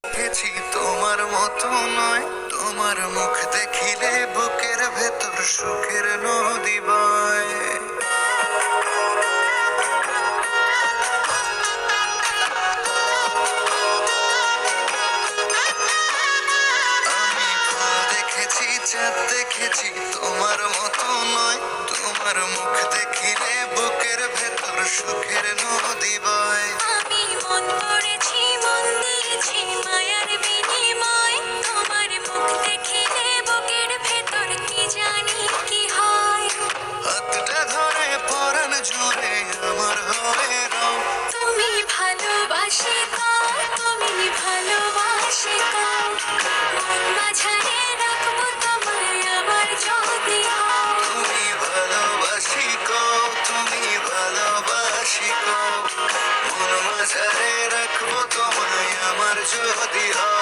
দেখেছি তোমার মতো নয়, তোমার মুখ দেখিলে বুকের ভেতর সুখের নদী বয়। আমি ফুল দেখেছি, চাঁদ দেখেছি, তোমার মতো নয়, তোমার মুখ দেখিলে বুকের ভেতর সুখের নদী বয়। আমি মন পড়েছি, মন দিয়েছি মায়ার বিনিময়, তোমার মুখ দেখিলে বুকের ভেতর কি জানি কি হয়। হাতটা ধরে পরাণ জুড়ে আমার হয়ে রও। তুমি ভালোবাসি গো, তুমি ভালোবাসি গো, মন মাঝারে রাখবো তোমায় আমার যদি হও। তুমি ভালোবাসি গো, তুমি ভালোবাসি গো, মন মাঝারে রাখবো তোমায় আমার যদি হও।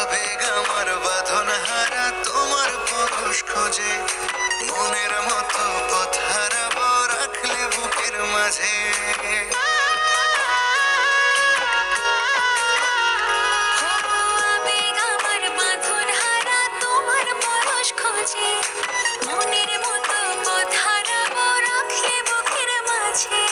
আবেগ আমার বাঁধন হারা তোমার পরশ খোঁজে, মনের মতো পথ হারাবো রাখলে বুকের মাঝে। আবেগ আমার বাঁধন হারা তোমার পরশ খোঁজে, মনের মতো পথ হারাবো রাখলে বুকের মাঝে।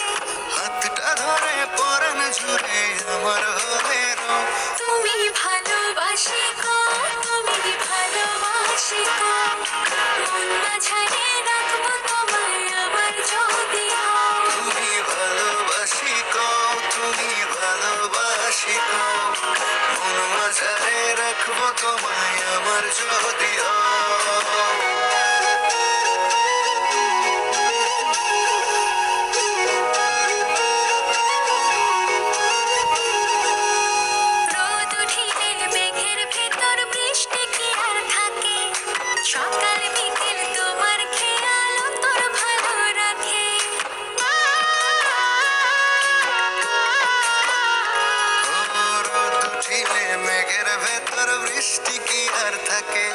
হাতটা ধরে পরাণ জুড়ে আমার হয়ে রও। তুমি ভালোবাসি গো, তুমি ভালোবাসি গো, মন মাঝারে রাখবো তোমায় আমার যদি হও। তুমি ভালোবাসি গো, তুমি ভালোবাসি গো, মন মাঝারে রাখবো তোমায় আমার যদি হও। রোদ উঠিলে মেঘের ভেতর বৃষ্টি কি আর থাকে, সকাল বিকেল তোমার খেয়াল তোর ভালো রাখে। রোদ উঠিলে মেঘের ভেতর বৃষ্টি কি আর থাকে,